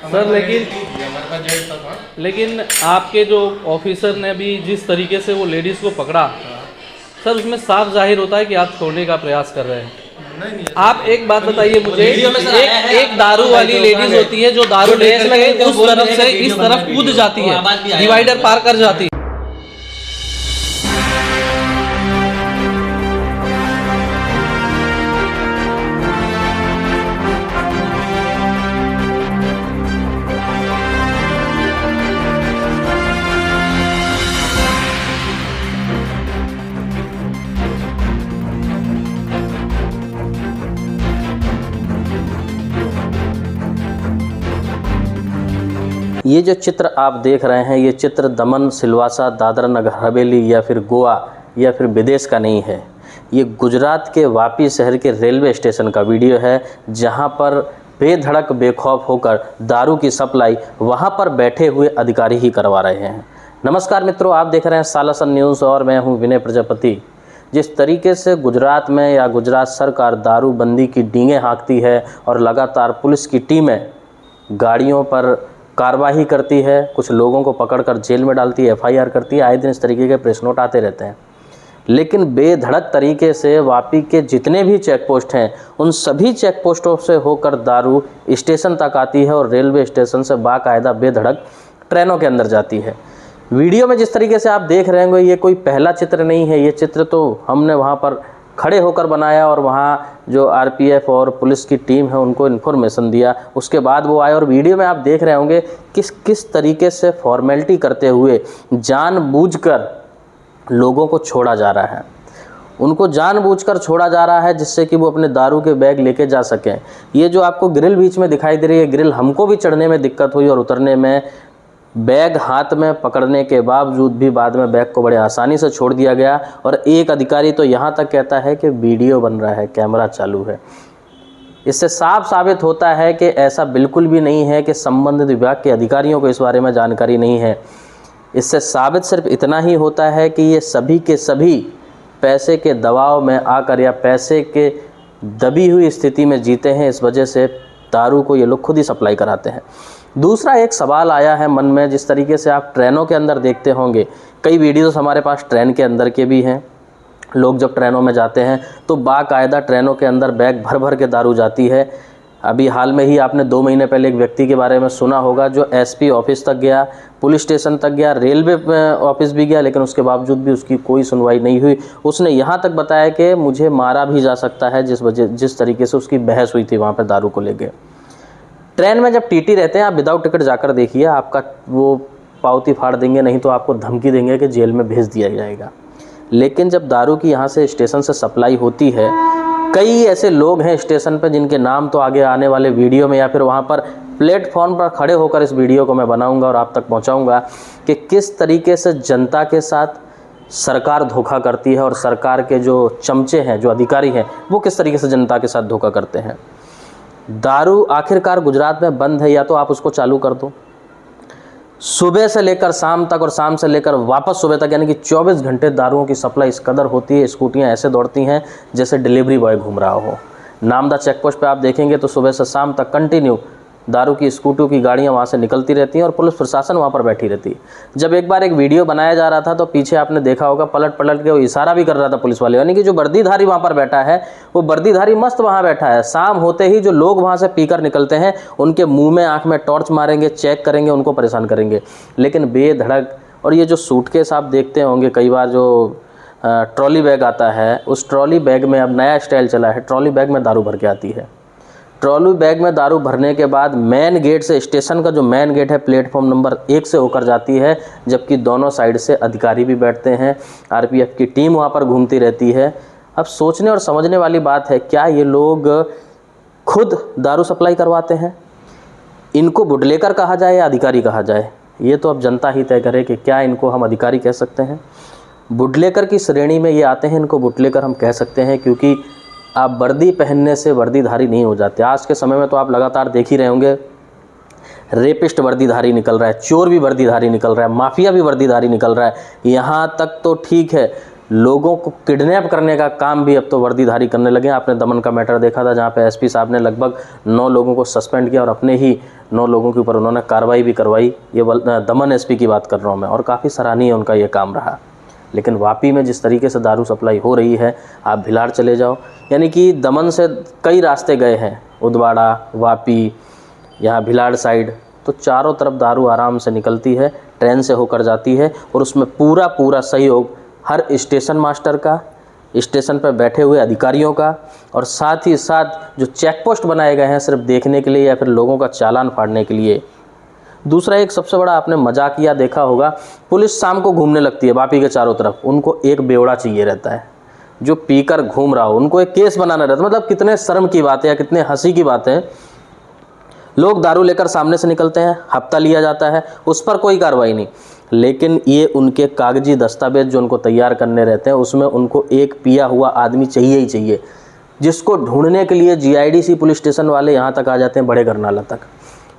Sir लेकिन आपके जो ऑफिसर ने भी जिस तरीके से वो लेडीज़ को पकड़ा सर, उसमें साफ जाहिर होता है कि आप छोड़ने का प्रयास कर रहे हैं। नहीं, आप एक बात बताइए मुझे, एक दारू वाली लेडीज होती है जो दारू लेकर उस तरफ से इस तरफ कूद जाती है, डिवाइडर पार कर जाती है। ये जो चित्र आप देख रहे हैं, ये चित्र दमन, सिलवासा, दादरा नगर हवेली या फिर गोवा या फिर विदेश का नहीं है। ये गुजरात के वापी शहर के रेलवे स्टेशन का वीडियो है, जहां पर बेधड़क बेखौफ होकर दारू की सप्लाई वहां पर बैठे हुए अधिकारी ही करवा रहे हैं। नमस्कार मित्रों, आप देख रहे हैं सालासन न्यूज़ और मैं हूं विनय प्रजापति। जिस तरीके से गुजरात में या गुजरात सरकार दारूबंदी की डींगें हाँकती है और लगातार पुलिस की टीमें गाड़ियों पर कार्रवाई करती है, कुछ लोगों को पकड़कर जेल में डालती है, FIR करती है, आए दिन इस तरीके के प्रेस नोट आते रहते हैं। लेकिन बेधड़क तरीके से वापी के जितने भी चेक पोस्ट हैं, उन सभी चेक पोस्टों से होकर दारू स्टेशन तक आती है और रेलवे स्टेशन से बाकायदा बेधड़क ट्रेनों के अंदर जाती है। वीडियो में जिस तरीके से आप देख रहे होंगे, ये कोई पहला चित्र नहीं है। ये चित्र तो हमने वहाँ पर खड़े होकर बनाया और वहाँ जो RPF और पुलिस की टीम है उनको इन्फॉर्मेशन दिया, उसके बाद वो आए। और वीडियो में आप देख रहे होंगे किस तरीके से फॉर्मेलिटी करते हुए जानबूझकर लोगों को छोड़ा जा रहा है। उनको जानबूझकर छोड़ा जा रहा है जिससे कि वो अपने दारू के बैग लेके जा सकें। ये जो आपको ग्रिल बीच में दिखाई दे रही है, ग्रिल हमको भी चढ़ने में दिक्कत हुई और उतरने में। बैग हाथ में पकड़ने के बावजूद भी बाद में बैग को बड़े आसानी से छोड़ दिया गया। और एक अधिकारी तो यहाँ तक कहता है कि वीडियो बन रहा है, कैमरा चालू है। इससे साफ साबित होता है कि ऐसा बिल्कुल भी नहीं है कि संबंधित विभाग के अधिकारियों को इस बारे में जानकारी नहीं है। इससे साबित सिर्फ इतना ही होता है कि ये सभी के सभी पैसे के दबाव में आकर या पैसे के दबी हुई स्थिति में जीते हैं। इस वजह से दारू को ये लोग खुद ही सप्लाई कराते हैं। दूसरा एक सवाल आया है मन में, जिस तरीके से आप ट्रेनों के अंदर देखते होंगे, कई वीडियोस हमारे पास ट्रेन के अंदर के भी हैं। लोग जब ट्रेनों में जाते हैं तो बाकायदा ट्रेनों के अंदर बैग भर भर के दारू जाती है। अभी हाल में ही आपने 2 महीने पहले एक व्यक्ति के बारे में सुना होगा जो SP ऑफिस तक गया, पुलिस स्टेशन तक गया, रेलवे ऑफिस भी गया, लेकिन उसके बावजूद भी उसकी कोई सुनवाई नहीं हुई। उसने यहाँ तक बताया कि मुझे मारा भी जा सकता है, जिस तरीके से उसकी बहस हुई थी वहाँ पर दारू को लेकर। ट्रेन में जब TT रहते हैं, आप विदाउट टिकट जाकर देखिए, आपका वो पावती फाड़ देंगे, नहीं तो आपको धमकी देंगे कि जेल में भेज दिया जाएगा। लेकिन जब दारू की यहाँ से स्टेशन से सप्लाई होती है, कई ऐसे लोग हैं स्टेशन पर जिनके नाम तो आगे आने वाले वीडियो में या फिर वहाँ पर प्लेटफॉर्म पर खड़े होकर इस वीडियो को मैं बनाऊँगा और आप तक पहुँचाऊँगा कि किस तरीके से जनता के साथ सरकार धोखा करती है और सरकार के जो चमचे हैं, जो अधिकारी हैं, वो किस तरीके से जनता के साथ धोखा करते हैं। दारू आखिरकार गुजरात में बंद है, या तो आप उसको चालू कर दो सुबह से लेकर शाम तक और शाम से लेकर वापस सुबह तक, यानी कि 24 घंटे दारुओं की सप्लाई इस कदर होती है। स्कूटियाँ ऐसे दौड़ती हैं जैसे डिलीवरी बॉय घूम रहा हो। नामदा चेक पोस्ट पर आप देखेंगे तो सुबह से शाम तक कंटिन्यू दारू की स्कूटियों की गाड़ियां वहाँ से निकलती रहती हैं और पुलिस प्रशासन वहाँ पर बैठी रहती है। जब एक बार एक वीडियो बनाया जा रहा था तो पीछे आपने देखा होगा पलट पलट के वो इशारा भी कर रहा था पुलिस वाले, यानी कि जो वर्दीधारी वहाँ पर बैठा है वो वर्दीधारी मस्त वहाँ बैठा है। शाम होते ही जो लोग वहाँ से पीकर निकलते हैं उनके मुँह में आँख में टॉर्च मारेंगे, चेक करेंगे, उनको परेशान करेंगे। लेकिन बेधड़क, और ये जो सूटकेस आप देखते होंगे कई बार जो ट्रॉली बैग आता है, उस ट्रॉली बैग में अब नया स्टाइल चला है, ट्रॉली बैग में दारू भर के आती है। ट्रॉली बैग में दारू भरने के बाद मेन गेट से, स्टेशन का जो मेन गेट है प्लेटफॉर्म नंबर 1 से होकर जाती है, जबकि दोनों साइड से अधिकारी भी बैठते हैं, RPF की टीम वहाँ पर घूमती रहती है। अब सोचने और समझने वाली बात है, क्या ये लोग खुद दारू सप्लाई करवाते हैं? इनको बुटलेकर कहा जाए या अधिकारी कहा जाए, ये तो अब जनता ही तय करे कि क्या इनको हम अधिकारी कह सकते हैं। बुटलेकर की श्रेणी में ये आते हैं, इनको बुटलेकर हम कह सकते हैं, क्योंकि आप वर्दी पहनने से वर्दीधारी नहीं हो जाते। आज के समय में तो आप लगातार देख ही रहे होंगे, रेपिस्ट वर्दीधारी निकल रहा है, चोर भी वर्दीधारी निकल रहा है, माफिया भी वर्दीधारी निकल रहा है। यहाँ तक तो ठीक है, लोगों को किडनैप करने का काम भी अब तो वर्दीधारी करने लगे हैं। आपने दमन का मैटर देखा था जहाँ पे एसपी साहब ने लगभग 9 लोगों को सस्पेंड किया और अपने ही 9 लोगों के ऊपर उन्होंने कार्रवाई भी करवाई। ये दमन एसपी की बात कर रहा हूँ मैं, और काफ़ी सराहनीय उनका ये काम रहा। लेकिन वापी में जिस तरीके से दारू सप्लाई हो रही है, आप भिलाड़ चले जाओ, यानी कि दमन से कई रास्ते गए हैं, उदवाड़ा, वापी, यहाँ भिलाड़ साइड, तो चारों तरफ दारू आराम से निकलती है, ट्रेन से होकर जाती है। और उसमें पूरा सहयोग हर स्टेशन मास्टर का, स्टेशन पर बैठे हुए अधिकारियों का, और साथ ही साथ जो चेक पोस्ट बनाए गए हैं सिर्फ देखने के लिए या फिर लोगों का चालान फाड़ने के लिए। दूसरा एक सबसे बड़ा आपने मजाकिया देखा होगा, पुलिस शाम को घूमने लगती है वापी के चारों तरफ, उनको एक बेवड़ा चाहिए रहता है जो पीकर घूम रहा हो, उनको एक केस बनाना रहता है। मतलब कितने शर्म की बात है या कितने हंसी की बात है। लोग दारू लेकर सामने से निकलते हैं, हफ्ता लिया जाता है, उस पर कोई कार्रवाई नहीं, लेकिन ये उनके कागजी दस्तावेज जो उनको तैयार करने रहते हैं उसमें उनको एक पिया हुआ आदमी चाहिए ही चाहिए, जिसको ढूंढने के लिए जीआईडीसी पुलिस स्टेशन वाले यहाँ तक आ जाते हैं, बड़े गरनाला तक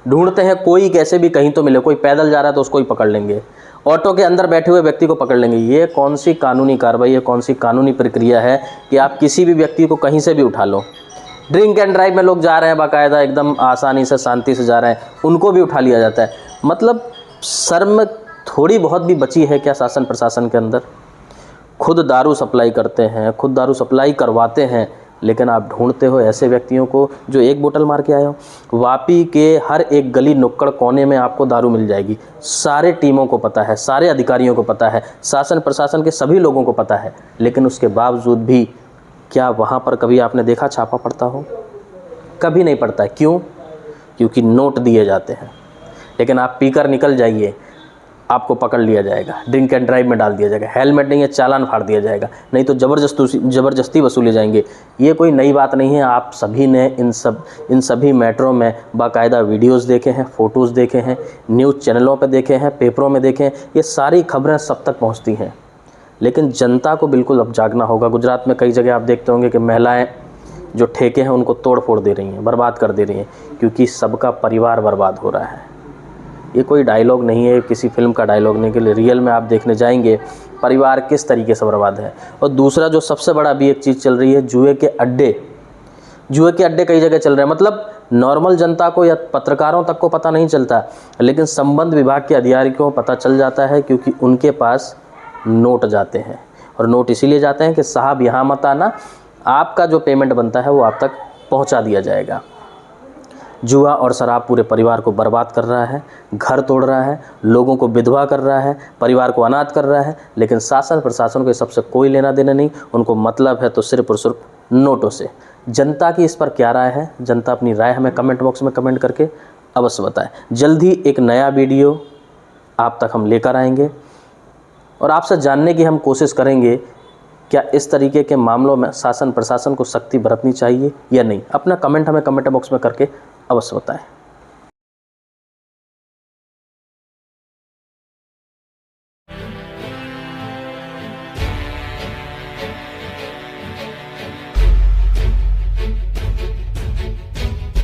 ढूंढते हैं। कोई कैसे भी कहीं तो मिले, कोई पैदल जा रहा है तो उसको ही पकड़ लेंगे, ऑटो के अंदर बैठे हुए व्यक्ति को पकड़ लेंगे। ये कौन सी कानूनी कार्रवाई है, कौन सी कानूनी प्रक्रिया है कि आप किसी भी व्यक्ति को कहीं से भी उठा लो। ड्रिंक एंड ड्राइव में लोग जा रहे हैं बाकायदा, एकदम आसानी से शांति से जा रहे हैं, उनको भी उठा लिया जाता है। मतलब शर्म थोड़ी बहुत भी बची है क्या शासन प्रशासन के अंदर? खुद दारू सप्लाई करते हैं, खुद दारू सप्लाई करवाते हैं, लेकिन आप ढूंढते हो ऐसे व्यक्तियों को जो एक बोतल मार के आए हो। वापी के हर एक गली नुक्कड़ कोने में आपको दारू मिल जाएगी, सारे टीमों को पता है, सारे अधिकारियों को पता है, शासन प्रशासन के सभी लोगों को पता है, लेकिन उसके बावजूद भी क्या वहाँ पर कभी आपने देखा छापा पड़ता हो? कभी नहीं पड़ता है। क्यों? क्योंकि नोट दिए जाते हैं। लेकिन आप पीकर निकल जाइए, आपको पकड़ लिया जाएगा, ड्रिंक एंड ड्राइव में डाल दिया जाएगा, हेलमेट नहीं है चालान फाड़ दिया जाएगा, नहीं तो ज़बरदस्ती वसूले जाएंगे। ये कोई नई बात नहीं है। आप सभी ने इन सभी मैटरों में बाकायदा वीडियोस देखे हैं, फ़ोटोज़ देखे हैं, न्यूज़ चैनलों पे देखे हैं, पेपरों में देखे हैं, ये सारी खबरें सब तक पहुँचती हैं। लेकिन जनता को बिल्कुल अब जागना होगा। गुजरात में कई जगह आप देखते होंगे कि महिलाएँ जो ठेके हैं उनको तोड़ फोड़ दे रही हैं, बर्बाद कर दे रही हैं, क्योंकि सबका परिवार बर्बाद हो रहा है। ये कोई डायलॉग नहीं है, किसी फिल्म का डायलॉग नहीं, के लिए रियल में आप देखने जाएंगे परिवार किस तरीके से बर्बाद है। और दूसरा जो सबसे बड़ा भी एक चीज़ चल रही है, जुए के अड्डे कई जगह चल रहे हैं। मतलब नॉर्मल जनता को या पत्रकारों तक को पता नहीं चलता, लेकिन संबंध विभाग के अधिकारियों को पता चल जाता है, क्योंकि उनके पास नोट जाते हैं। और नोट इसीलिए जाते हैं कि साहब यहाँ मत आना, आपका जो पेमेंट बनता है वो आप तक पहुँचा दिया जाएगा। जुआ और शराब पूरे परिवार को बर्बाद कर रहा है, घर तोड़ रहा है, लोगों को विधवा कर रहा है, परिवार को अनाथ कर रहा है, लेकिन शासन प्रशासन को इस सबसे कोई लेना देना नहीं। उनको मतलब है तो सिर्फ और सिर्फ नोटों से। जनता की इस पर क्या राय है? जनता अपनी राय हमें कमेंट बॉक्स में कमेंट करके अवश्य बताएं। जल्द ही एक नया वीडियो आप तक हम लेकर आएंगे और आपसे जानने की हम कोशिश करेंगे क्या इस तरीके के मामलों में शासन प्रशासन को सख्ती बरतनी चाहिए या नहीं। अपना कमेंट हमें कमेंट बॉक्स में करके अवश्य बताएं।